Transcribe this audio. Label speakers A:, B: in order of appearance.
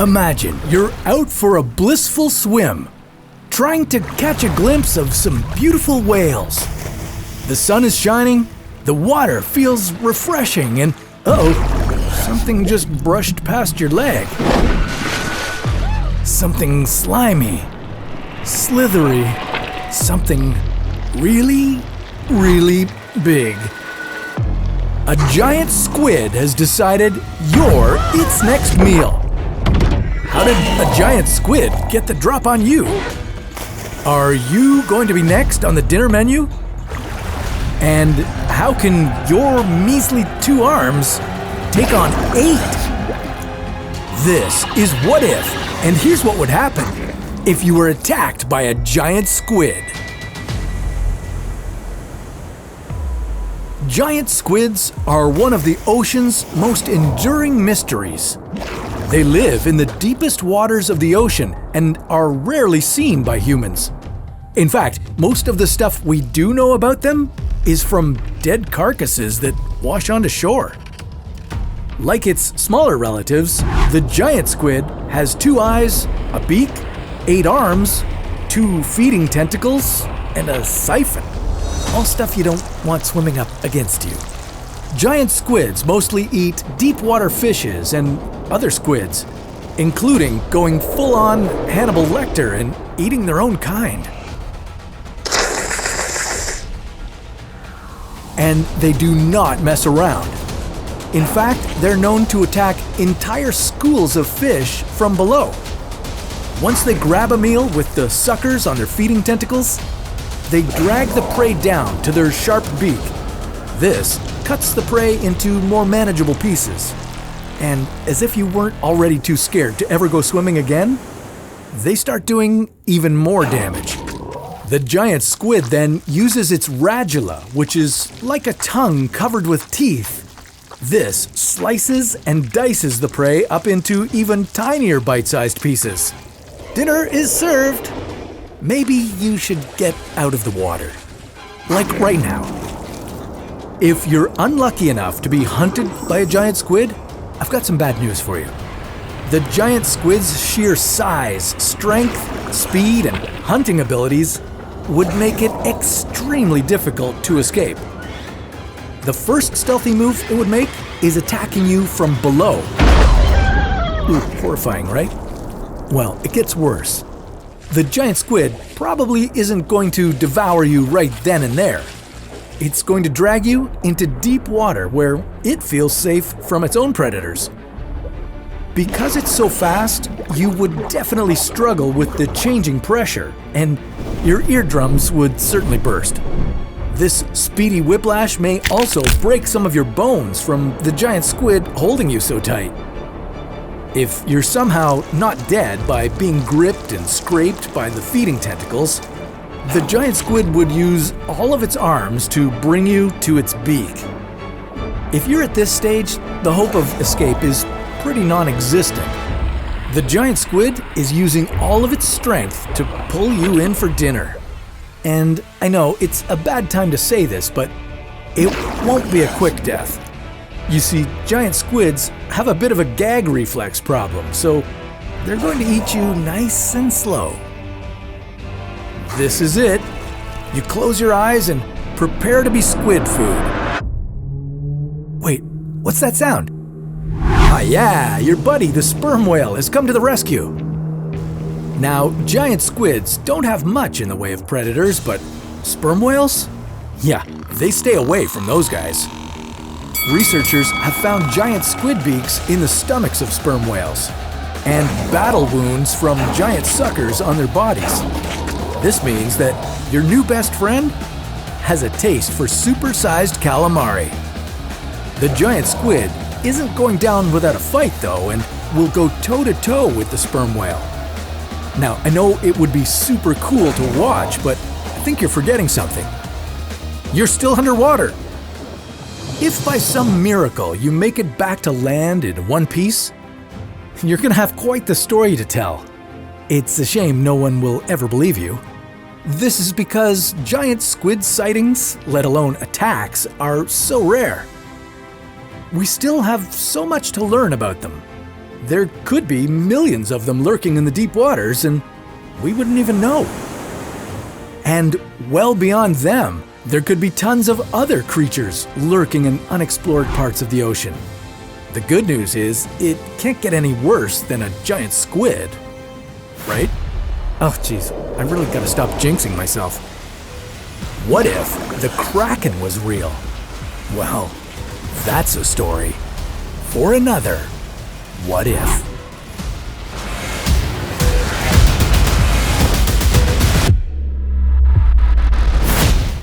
A: Imagine you're out for a blissful swim, trying to catch a glimpse of some beautiful whales. The sun is shining, the water feels refreshing, and something just brushed past your leg. Something slimy, slithery, something really, really big. A giant squid has decided you're its next meal. How did a giant squid get the drop on you? Are you going to be next on the dinner menu? And how can your measly 2 arms take on 8? This is What If, and here's what would happen if you were attacked by a giant squid. Giant squids are one of the ocean's most enduring mysteries. They live in the deepest waters of the ocean and are rarely seen by humans. In fact, most of the stuff we do know about them is from dead carcasses that wash onto shore. Like its smaller relatives, the giant squid has 2 eyes, a beak, 8 arms, 2 feeding tentacles, and a siphon. All stuff you don't want swimming up against you. Giant squids mostly eat deep water fishes and other squids, including going full-on Hannibal Lecter and eating their own kind. And they do not mess around. In fact, they're known to attack entire schools of fish from below. Once they grab a meal with the suckers on their feeding tentacles, they drag the prey down to their sharp beak. This cuts the prey into more manageable pieces. And as if you weren't already too scared to ever go swimming again, they start doing even more damage. The giant squid then uses its radula, which is like a tongue covered with teeth. This slices and dices the prey up into even tinier bite-sized pieces. Dinner is served. Maybe you should get out of the water. Like right now. If you're unlucky enough to be hunted by a giant squid, I've got some bad news for you. The giant squid's sheer size, strength, speed, and hunting abilities would make it extremely difficult to escape. The first stealthy move it would make is attacking you from below. Ooh, horrifying, right? Well, it gets worse. The giant squid probably isn't going to devour you right then and there. It's going to drag you into deep water where it feels safe from its own predators. Because it's so fast, you would definitely struggle with the changing pressure, and your eardrums would certainly burst. This speedy whiplash may also break some of your bones from the giant squid holding you so tight. If you're somehow not dead by being gripped and scraped by the feeding tentacles, the giant squid would use all of its arms to bring you to its beak. If you're at this stage, the hope of escape is pretty non-existent. The giant squid is using all of its strength to pull you in for dinner. And I know it's a bad time to say this, but it won't be a quick death. You see, giant squids have a bit of a gag reflex problem, so they're going to eat you nice and slow. This is it. You close your eyes and prepare to be squid food. Wait, what's that sound? Ah yeah, your buddy, the sperm whale, has come to the rescue. Now, giant squids don't have much in the way of predators, but sperm whales? Yeah, they stay away from those guys. Researchers have found giant squid beaks in the stomachs of sperm whales and battle wounds from giant suckers on their bodies. This means that your new best friend has a taste for super-sized calamari. The giant squid isn't going down without a fight though, and will go toe-to-toe with the sperm whale. Now, I know it would be super cool to watch, but I think you're forgetting something. You're still underwater. If by some miracle you make it back to land in one piece, you're gonna have quite the story to tell. It's a shame no one will ever believe you. This is because giant squid sightings, let alone attacks, are so rare. We still have so much to learn about them. there could be millions of them lurking in the deep waters and we wouldn't even know. And well beyond them, there could be tons of other creatures lurking in unexplored parts of the ocean. The good news is, it can't get any worse than a giant squid, right? Oh geez, I really gotta stop jinxing myself. What if the Kraken was real? Well, that's a story for another What If.